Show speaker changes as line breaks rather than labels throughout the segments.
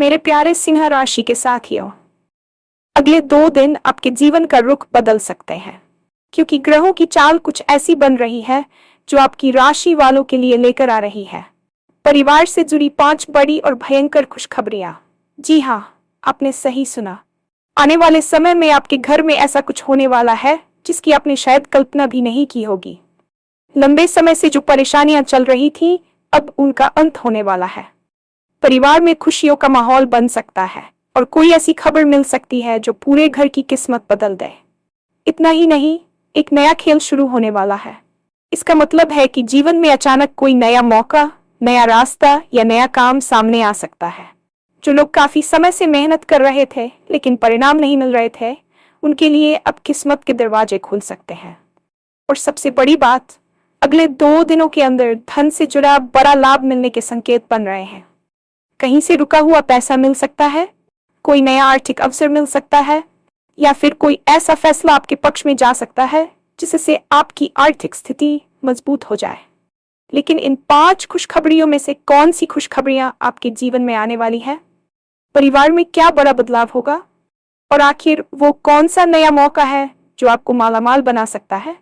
मेरे प्यारे सिंह राशि के साथियों, अगले 2 दिन आपके जीवन का रुख बदल सकते हैं, क्योंकि ग्रहों की चाल कुछ ऐसी बन रही है जो आपकी राशि वालों के लिए लेकर आ रही है परिवार से जुड़ी 5 बड़ी और भयंकर खुशखबरियां। जी हाँ, आपने सही सुना। आने वाले समय में आपके घर में ऐसा कुछ होने वाला है जिसकी आपने शायद कल्पना भी नहीं की होगी। लंबे समय से जो परेशानियां चल रही थी, अब उनका अंत होने वाला है। परिवार में खुशियों का माहौल बन सकता है और कोई ऐसी खबर मिल सकती है जो पूरे घर की किस्मत बदल दे। इतना ही नहीं, एक नया खेल शुरू होने वाला है। इसका मतलब है कि जीवन में अचानक कोई नया मौका, नया रास्ता या नया काम सामने आ सकता है। जो लोग काफी समय से मेहनत कर रहे थे लेकिन परिणाम नहीं मिल रहे थे, उनके लिए अब किस्मत के दरवाजे खुल सकते हैं। और सबसे बड़ी बात, अगले 2 दिनों के अंदर धन से जुड़ा बड़ा लाभ मिलने के संकेत बन रहे हैं। कहीं से रुका हुआ पैसा मिल सकता है, कोई नया आर्थिक अवसर मिल सकता है, या फिर कोई ऐसा फैसला आपके पक्ष में जा सकता है जिससे आपकी आर्थिक स्थिति मजबूत हो जाए। लेकिन इन 5 खुशखबरियों में से कौन सी खुशखबरियां आपके जीवन में आने वाली है? परिवार में क्या बड़ा बदलाव होगा? और आखिर वो कौन सा नया मौका है जो आपको मालामाल बना सकता है?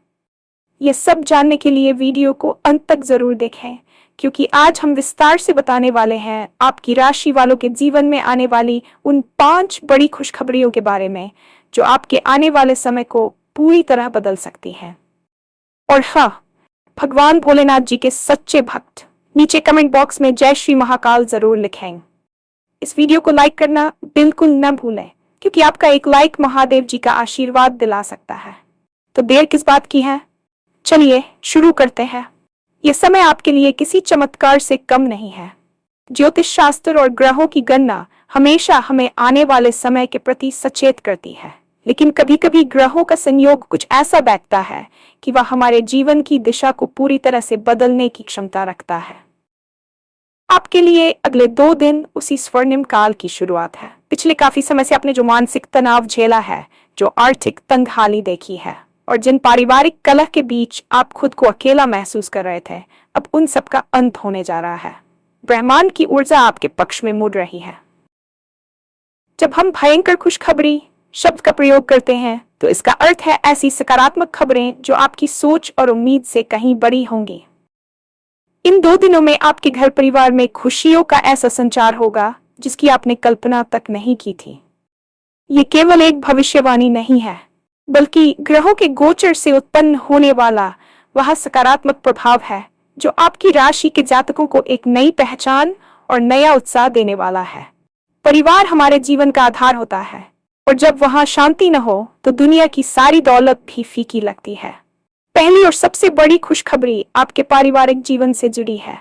ये सब जानने के लिए वीडियो को अंत तक जरूर देखें, क्योंकि आज हम विस्तार से बताने वाले हैं आपकी राशि वालों के जीवन में आने वाली उन 5 बड़ी खुशखबरियों के बारे में जो आपके आने वाले समय को पूरी तरह बदल सकती हैं। और हाँ, भगवान भोलेनाथ जी के सच्चे भक्त नीचे कमेंट बॉक्स में जय श्री महाकाल जरूर लिखें। इस वीडियो को लाइक करना बिल्कुल न भूलें, क्योंकि आपका एक लाइक महादेव जी का आशीर्वाद दिला सकता है। तो देर किस बात की है, चलिए शुरू करते हैं। यह समय आपके लिए किसी चमत्कार से कम नहीं है। ज्योतिष शास्त्र और ग्रहों की गणना हमेशा हमें आने वाले समय के प्रति सचेत करती है, लेकिन कभी कभी ग्रहों का संयोग कुछ ऐसा बैठता है कि वह हमारे जीवन की दिशा को पूरी तरह से बदलने की क्षमता रखता है। आपके लिए अगले 2 दिन उसी स्वर्णिम काल की शुरुआत है। पिछले काफी समय से आपने जो मानसिक तनाव झेला है, जो आर्थिक तंगहाली देखी है और जिन पारिवारिक कलह के बीच आप खुद को अकेला महसूस कर रहे थे, अब उन सब का अंत होने जा रहा है। ब्रह्मांड की ऊर्जा आपके पक्ष में मुड़ रही है। जब हम भयंकर खुशखबरी शब्द का प्रयोग करते हैं तो इसका अर्थ है ऐसी सकारात्मक खबरें जो आपकी सोच और उम्मीद से कहीं बड़ी होंगी। इन 2 दिनों में आपके घर परिवार में खुशियों का ऐसा संचार होगा जिसकी आपने कल्पना तक नहीं की थी। ये केवल एक भविष्यवाणी नहीं है, बल्कि ग्रहों के गोचर से उत्पन्न होने वाला वह सकारात्मक प्रभाव है जो आपकी राशि के जातकों को एक नई पहचान और नया उत्साह देने वाला है। परिवार हमारे जीवन का आधार होता है, और जब वहां शांति न हो तो दुनिया की सारी दौलत भी फीकी लगती है। पहली और सबसे बड़ी खुशखबरी आपके पारिवारिक जीवन से जुड़ी है।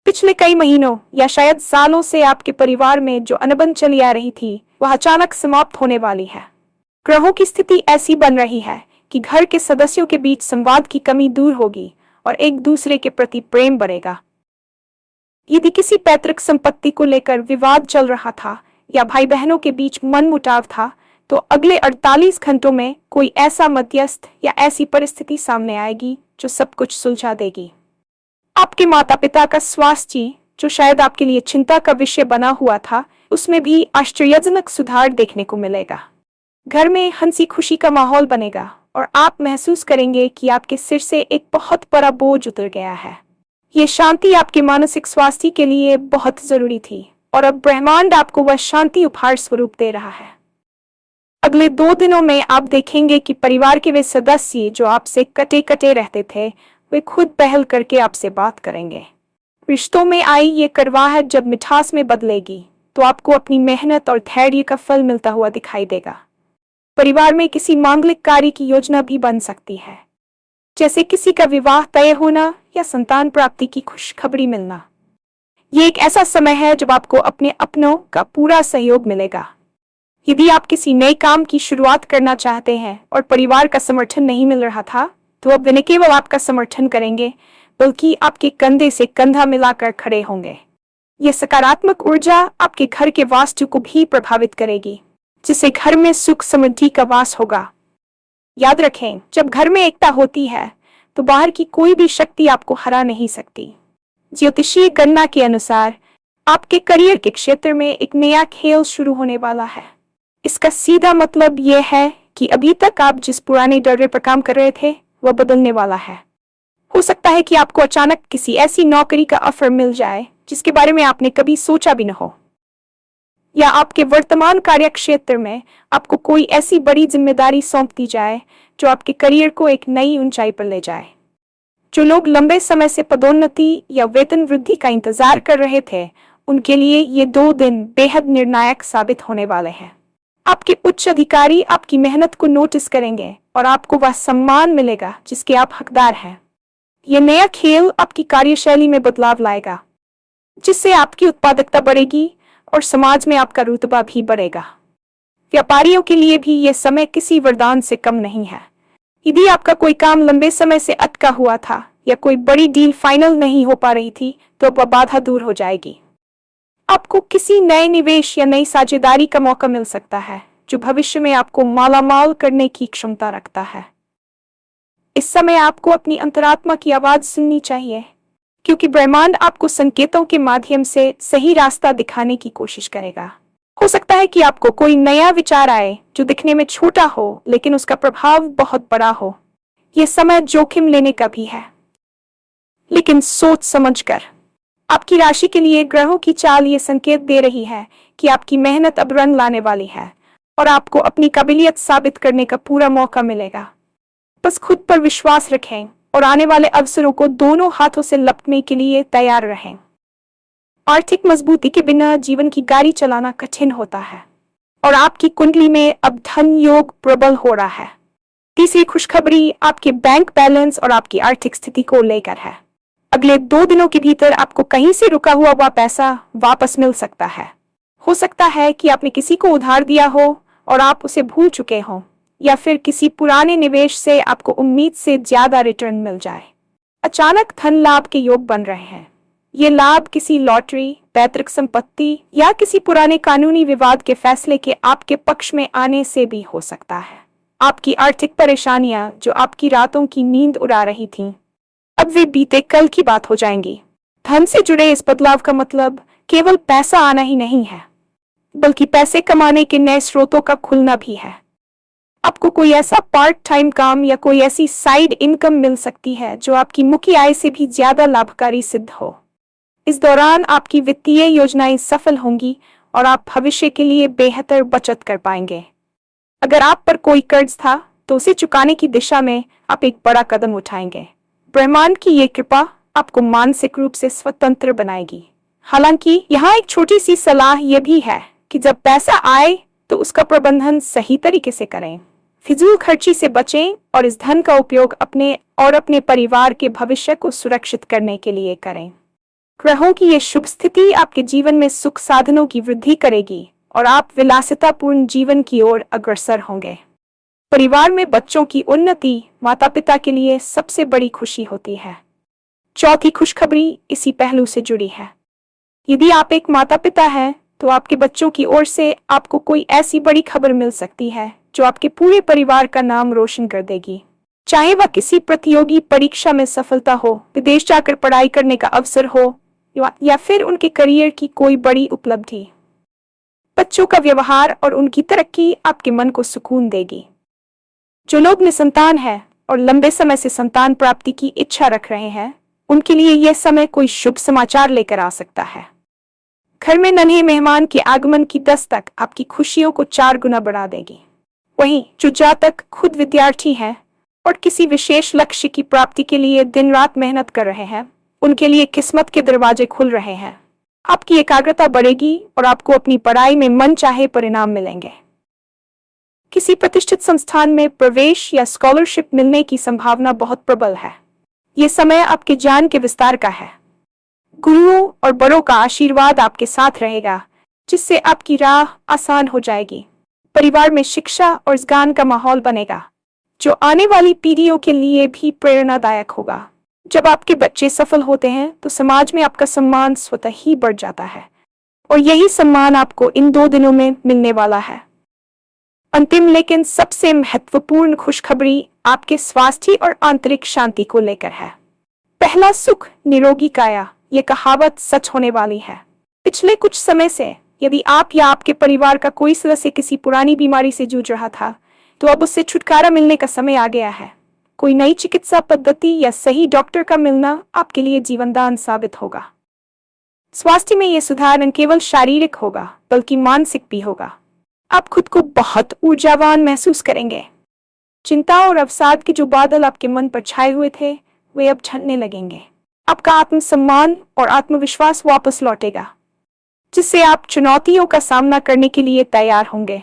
पिछले कई महीनों या शायद सालों से आपके परिवार में जो अनबन चली आ रही थी, वह अचानक समाप्त होने वाली है। ग्रहों की स्थिति ऐसी बन रही है कि घर के सदस्यों के बीच संवाद की कमी दूर होगी और एक दूसरे के प्रति प्रेम बढ़ेगा। यदि किसी पैतृक संपत्ति को लेकर विवाद चल रहा था या भाई बहनों के बीच मनमुटाव था, तो अगले 48 घंटों में कोई ऐसा मध्यस्थ या ऐसी परिस्थिति सामने आएगी जो सब कुछ सुलझा देगी। आपके माता पिता का स्वास्थ्य, जो शायद आपके लिए चिंता का विषय बना हुआ था, उसमें भी आश्चर्यजनक सुधार देखने को मिलेगा। घर में हंसी खुशी का माहौल बनेगा और आप महसूस करेंगे कि आपके सिर से एक बहुत बड़ा बोझ उतर गया है। ये शांति आपके मानसिक स्वास्थ्य के लिए बहुत जरूरी थी, और अब ब्रह्मांड आपको वह शांति उपहार स्वरूप दे रहा है। अगले 2 दिनों में आप देखेंगे कि परिवार के वे सदस्य जो आपसे कटे कटे रहते थे, वे खुद पहल करके आपसे बात करेंगे। रिश्तों में आई ये करवाहट जब मिठास में बदलेगी, तो आपको अपनी मेहनत और धैर्य का फल मिलता हुआ दिखाई देगा। परिवार में किसी मांगलिक कार्य की योजना भी बन सकती है, जैसे किसी का विवाह तय होना या संतान प्राप्ति की खुशखबरी मिलना। ये एक ऐसा समय है जब आपको अपने अपनों का पूरा सहयोग मिलेगा। यदि आप किसी नए काम की शुरुआत करना चाहते हैं और परिवार का समर्थन नहीं मिल रहा था, तो अब वे न केवल आपका समर्थन करेंगे, बल्कि आपके कंधे से कंधा मिलाकर खड़े होंगे। यह सकारात्मक ऊर्जा आपके घर के वास्तु को भी प्रभावित करेगी, जिससे घर में सुख समृद्धि का वास होगा। याद रखें, जब घर में एकता होती है तो बाहर की कोई भी शक्ति आपको हरा नहीं सकती। ज्योतिषीय गणना के अनुसार आपके करियर के क्षेत्र में एक नया खेल शुरू होने वाला है। इसका सीधा मतलब यह है कि अभी तक आप जिस पुराने डर पर काम कर रहे थे वह बदलने वाला है। हो सकता है कि आपको अचानक किसी ऐसी नौकरी का ऑफर मिल जाए जिसके बारे में आपने कभी सोचा भी न हो, या आपके वर्तमान कार्य क्षेत्र में आपको कोई ऐसी बड़ी जिम्मेदारी सौंप दी जाए जो आपके करियर को एक नई ऊंचाई पर ले जाए। जो लोग लंबे समय से पदोन्नति या वेतन वृद्धि का इंतजार कर रहे थे, उनके लिए ये 2 दिन बेहद निर्णायक साबित होने वाले हैं। आपके उच्च अधिकारी आपकी मेहनत को नोटिस करेंगे और आपको वह सम्मान मिलेगा जिसके आप हकदार हैं। यह नया खेल आपकी कार्यशैली में बदलाव लाएगा, जिससे आपकी उत्पादकता बढ़ेगी और समाज में आपका रुतबा भी बढ़ेगा। व्यापारियों के लिए भी यह समय किसी वरदान से कम नहीं है। यदि आपका कोई काम लंबे समय से अटका हुआ था या कोई बड़ी डील फाइनल नहीं हो पा रही थी, तो वह बाधा दूर हो जाएगी। आपको किसी नए निवेश या नई साझेदारी का मौका मिल सकता है जो भविष्य में आपको मालामाल करने की क्षमता रखता है। इस समय आपको अपनी अंतरात्मा की आवाज सुननी चाहिए, क्योंकि ब्रह्मांड आपको संकेतों के माध्यम से सही रास्ता दिखाने की कोशिश करेगा। हो सकता है कि आपको कोई नया विचार आए जो दिखने में छोटा हो लेकिन उसका प्रभाव बहुत बड़ा हो। यह समय जोखिम लेने का भी है, लेकिन सोच समझकर। आपकी राशि के लिए ग्रहों की चाल ये संकेत दे रही है कि आपकी मेहनत अब रंग लाने वाली है और आपको अपनी काबिलियत साबित करने का पूरा मौका मिलेगा। बस खुद पर विश्वास रखें और आने वाले अवसरों को दोनों हाथों से लपटने के लिए तैयार रहें। आर्थिक मजबूती के बिना जीवन की गाड़ी चलाना कठिन होता है और आपकी कुंडली में अब धन योग प्रबल हो रहा है। तीसरी खुशखबरी आपके बैंक बैलेंस और आपकी आर्थिक स्थिति को लेकर है। अगले 2 दिनों के भीतर आपको कहीं से रुका हुआ पैसा वापस मिल सकता है। हो सकता है कि आपने किसी को उधार दिया हो और आप उसे भूल चुके हों, या फिर किसी पुराने निवेश से आपको उम्मीद से ज्यादा रिटर्न मिल जाए। अचानक धन लाभ के योग बन रहे हैं। ये लाभ किसी लॉटरी, पैतृक संपत्ति या किसी पुराने कानूनी विवाद के फैसले के आपके पक्ष में आने से भी हो सकता है। आपकी आर्थिक परेशानियां जो आपकी रातों की नींद उड़ा रही थीं, अब वे बीते कल की बात हो जाएंगी। धन से जुड़े इस बदलाव का मतलब केवल पैसा आना ही नहीं है, बल्कि पैसे कमाने के नए स्रोतों का खुलना भी है। आपको कोई ऐसा पार्ट टाइम काम या कोई ऐसी साइड इनकम मिल सकती है जो आपकी मुख्य आय से भी ज्यादा लाभकारी सिद्ध हो। इस दौरान आपकी वित्तीय योजनाएं सफल होंगी और आप भविष्य के लिए बेहतर बचत कर पाएंगे। अगर आप पर कोई कर्ज था तो उसे चुकाने की दिशा में आप एक बड़ा कदम उठाएंगे। ब्रह्मांड की ये कृपा आपको मानसिक रूप से स्वतंत्र बनाएगी। हालांकि यहाँ एक छोटी सी सलाह यह भी है कि जब पैसा आए तो उसका प्रबंधन सही तरीके से करें। फिजूल खर्ची से बचें और इस धन का उपयोग अपने और अपने परिवार के भविष्य को सुरक्षित करने के लिए करें। ग्रहों की ये शुभ स्थिति आपके जीवन में सुख साधनों की वृद्धि करेगी और आप विलासितापूर्ण जीवन की ओर अग्रसर होंगे। परिवार में बच्चों की उन्नति माता पिता के लिए सबसे बड़ी खुशी होती है। चौथी खुशखबरी इसी पहलू से जुड़ी है। यदि आप एक माता पिता हैं तो आपके बच्चों की ओर से आपको कोई ऐसी बड़ी खबर मिल सकती है जो आपके पूरे परिवार का नाम रोशन कर देगी। चाहे वह किसी प्रतियोगी परीक्षा में सफलता हो, विदेश जाकर पढ़ाई करने का अवसर हो, या फिर उनके करियर की कोई बड़ी उपलब्धि। बच्चों का व्यवहार और उनकी तरक्की आपके मन को सुकून देगी। जो लोग निसंतान हैं और लंबे समय से संतान प्राप्ति की इच्छा रख रहे हैं, उनके लिए यह समय कोई शुभ समाचार लेकर आ सकता है। घर में नन्हे मेहमान के आगमन की दस्तक आपकी खुशियों को 4 गुना बढ़ा देगी। वहीं जो जातक खुद विद्यार्थी हैं और किसी विशेष लक्ष्य की प्राप्ति के लिए दिन रात मेहनत कर रहे हैं, उनके लिए किस्मत के दरवाजे खुल रहे हैं। आपकी एकाग्रता बढ़ेगी और आपको अपनी पढ़ाई में मनचाहे परिणाम मिलेंगे। किसी प्रतिष्ठित संस्थान में प्रवेश या स्कॉलरशिप मिलने की संभावना बहुत प्रबल है। ये समय आपके ज्ञान के विस्तार का है। गुरुओं और बड़ों का आशीर्वाद आपके साथ रहेगा, जिससे आपकी राह आसान हो जाएगी। परिवार में शिक्षा और ज्ञान का माहौल बनेगा, जो आने वाली पीढ़ियों के लिए भी प्रेरणादायक होगा। जब आपके बच्चे सफल होते हैं तो समाज में आपका सम्मान स्वतः ही बढ़ जाता है, और यही सम्मान आपको इन 2 दिनों में मिलने वाला है। अंतिम लेकिन सबसे महत्वपूर्ण खुशखबरी आपके स्वास्थ्य और आंतरिक शांति को लेकर है। पहला सुख निरोगी काया, ये कहावत सच होने वाली है। पिछले कुछ समय से यदि आप या आपके परिवार का कोई सदस्य किसी पुरानी बीमारी से जूझ रहा था, तो अब उससे छुटकारा मिलने का समय आ गया है। कोई नई चिकित्सा पद्धति या सही डॉक्टर का मिलना आपके लिए जीवनदान साबित होगा। स्वास्थ्य में यह सुधार न केवल शारीरिक होगा बल्कि मानसिक भी होगा। आप खुद को बहुत ऊर्जावान महसूस करेंगे। चिंता और अवसाद के जो बादल आपके मन पर छाए हुए थे, वे अब छंटने लगेंगे। आपका आत्मसम्मान और आत्मविश्वास वापस लौटेगा, जिससे आप चुनौतियों का सामना करने के लिए तैयार होंगे।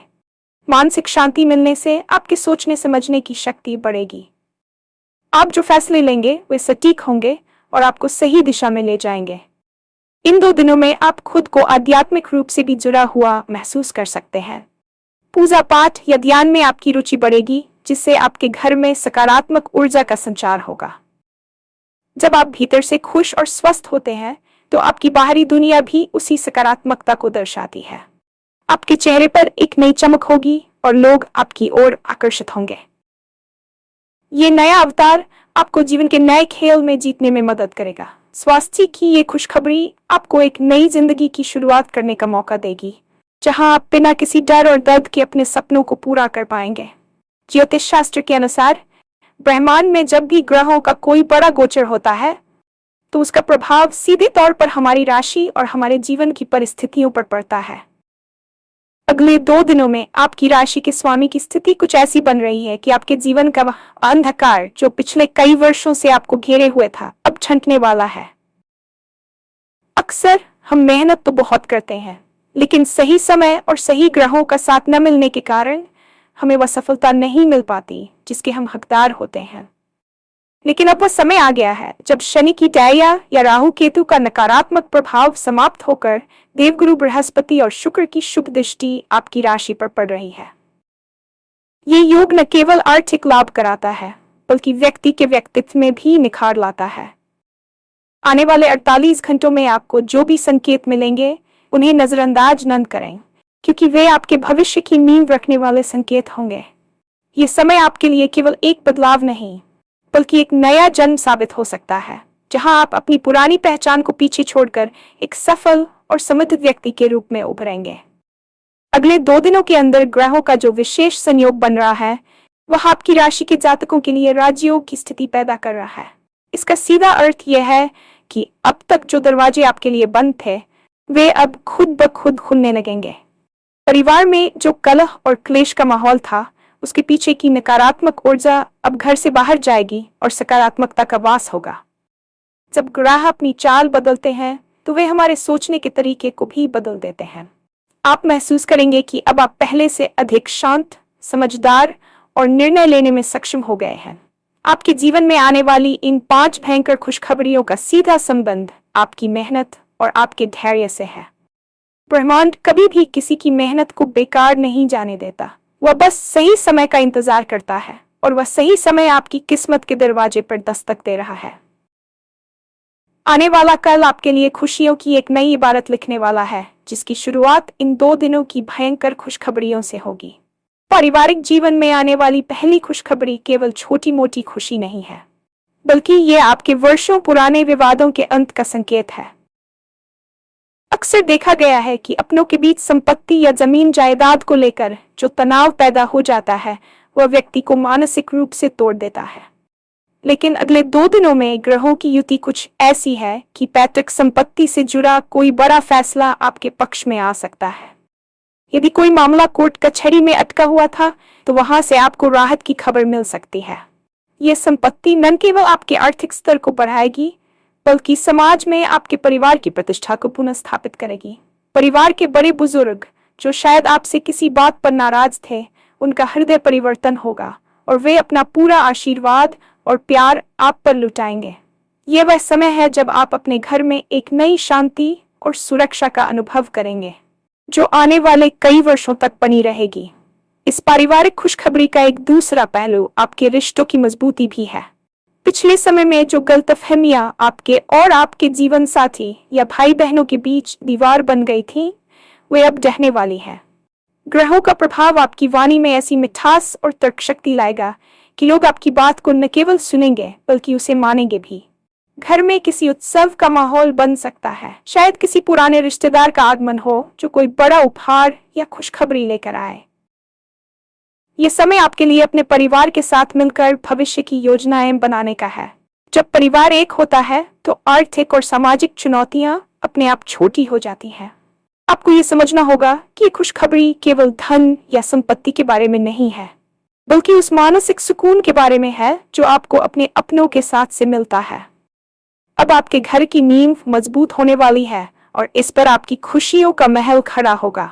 मानसिक शांति मिलने से आपके सोचने समझने की शक्ति बढ़ेगी। आप जो फैसले लेंगे वे सटीक होंगे और आपको सही दिशा में ले जाएंगे। इन 2 दिनों में आप खुद को आध्यात्मिक रूप से भी जुड़ा हुआ महसूस कर सकते हैं। पूजा पाठ या ध्यान में आपकी रुचि बढ़ेगी, जिससे आपके घर में सकारात्मक ऊर्जा का संचार होगा। जब आप भीतर से खुश और स्वस्थ होते हैं, तो आपकी बाहरी दुनिया भी उसी सकारात्मकता को दर्शाती है। आपके चेहरे पर एक नई चमक होगी और लोग आपकी ओर आकर्षित होंगे। ये नया अवतार आपको जीवन के नए खेल में जीतने में मदद करेगा। स्वास्थ्य की ये खुशखबरी आपको एक नई जिंदगी की शुरुआत करने का मौका देगी, जहां आप बिना किसी डर और दर्द के अपने सपनों को पूरा कर पाएंगे। ज्योतिष शास्त्र के अनुसार ब्रह्मांड में जब भी ग्रहों का कोई बड़ा गोचर होता है, तो उसका प्रभाव सीधे तौर पर हमारी राशि और हमारे जीवन की परिस्थितियों पर पड़ता है। अगले 2 दिनों में आपकी राशि के स्वामी की स्थिति कुछ ऐसी बन रही है कि आपके जीवन का वह अंधकार जो पिछले कई वर्षों से आपको घेरे हुए था, अब छंटने वाला है। अक्सर हम मेहनत तो बहुत करते हैं, लेकिन सही समय और सही ग्रहों का साथ न मिलने के कारण हमें वह सफलता नहीं मिल पाती जिसके हम हकदार होते हैं। लेकिन अब वह समय आ गया है जब शनि की ढैया या राहु केतु का नकारात्मक प्रभाव समाप्त होकर देवगुरु बृहस्पति और शुक्र की शुभ दृष्टि आपकी राशि पर पड़ रही है। ये योग न केवल आर्थिक लाभ कराता है, बल्कि व्यक्ति के व्यक्तित्व में भी निखार लाता है। आने वाले 48 घंटों में आपको जो भी संकेत मिलेंगे, उन्हें नजरअंदाज न करें, क्योंकि वे आपके भविष्य की नींव रखने वाले संकेत होंगे। ये समय आपके लिए केवल एक बदलाव नहीं, बल्कि एक नया जन्म साबित हो सकता है, जहां आप अपनी पुरानी पहचान को पीछे छोड़कर एक सफल और समृद्ध व्यक्ति के रूप में उभरेंगे। अगले 2 दिनों के अंदर ग्रहों का जो विशेष संयोग बन रहा है, वह आपकी राशि के जातकों के लिए राजयोग की स्थिति पैदा कर रहा है। इसका सीधा अर्थ यह है कि अब तक जो दरवाजे आपके लिए बंद थे, वे अब खुद ब खुद खुलने लगेंगे। परिवार में जो कलह और क्लेश का माहौल था, उसके पीछे की नकारात्मक ऊर्जा अब घर से बाहर जाएगी और सकारात्मकता का वास होगा। जब ग्रह अपनी चाल बदलते हैं, तो वे हमारे सोचने के तरीके को भी बदल देते हैं। आप महसूस करेंगे कि अब आप पहले से अधिक शांत, समझदार और निर्णय लेने में सक्षम हो गए हैं। आपके जीवन में आने वाली इन 5 भयंकर खुशखबरियों का सीधा संबंध आपकी मेहनत और आपके धैर्य से है। ब्रह्मांड कभी भी किसी की मेहनत को बेकार नहीं जाने देता। वह बस सही समय का इंतजार करता है, और वह सही समय आपकी किस्मत के दरवाजे पर दस्तक दे रहा है। आने वाला कल आपके लिए खुशियों की एक नई इबारत लिखने वाला है, जिसकी शुरुआत इन 2 दिनों की भयंकर खुशखबरियों से होगी। पारिवारिक जीवन में आने वाली पहली खुशखबरी केवल छोटी मोटी खुशी नहीं है, बल्कि ये आपके वर्षों पुराने विवादों के अंत का संकेत है। अक्सर देखा गया है कि अपनों के बीच संपत्ति या जमीन जायदाद को लेकर जो तनाव पैदा हो जाता है, वह व्यक्ति को मानसिक रूप से तोड़ देता है। लेकिन अगले 2 दिनों में ग्रहों की युति कुछ ऐसी है कि पैतृक संपत्ति से जुड़ा कोई बड़ा फैसला आपके पक्ष में आ सकता है। यदि कोई मामला कोर्ट कचहरी में अटका हुआ था, तो वहां से आपको राहत की खबर मिल सकती है। ये संपत्ति न केवल आपके आर्थिक स्तर को बढ़ाएगी, बल्कि समाज में आपके परिवार की प्रतिष्ठा को पुनः स्थापित करेगी। परिवार के बड़े बुजुर्ग जो शायद आपसे किसी बात पर नाराज थे, उनका हृदय परिवर्तन होगा और वे अपना पूरा आशीर्वाद और प्यार आप पर लुटाएंगे। ये वह समय है जब आप अपने घर में एक नई शांति और सुरक्षा का अनुभव करेंगे, जो आने वाले कई वर्षों तक बनी रहेगी। इस पारिवारिक खुशखबरी का एक दूसरा पहलू आपके रिश्तों की मजबूती भी है। पिछले समय में जो गलतफहमियां आपके और आपके जीवन साथी या भाई बहनों के बीच दीवार बन गई थी, वे अब ढहने वाली है। ग्रहों का प्रभाव आपकी वाणी में ऐसी मिठास और तर्क शक्ति लाएगा कि लोग आपकी बात को न केवल सुनेंगे, बल्कि उसे मानेंगे भी। घर में किसी उत्सव का माहौल बन सकता है। शायद किसी पुराने रिश्तेदार का आगमन हो जो कोई बड़ा उपहार या खुशखबरी लेकर आए। ये समय आपके लिए अपने परिवार के साथ मिलकर भविष्य की योजनाएं बनाने का है। जब परिवार एक होता है तो आर्थिक और सामाजिक चुनौतियां अपने आप छोटी हो जाती हैं। आपको ये समझना होगा कि खुशखबरी केवल धन या संपत्ति के बारे में नहीं है, बल्कि उस मानसिक सुकून के बारे में है जो आपको अपने अपनों के साथ से मिलता है। अब आपके घर की नींव मजबूत होने वाली है और इस पर आपकी खुशियों का महल खड़ा होगा।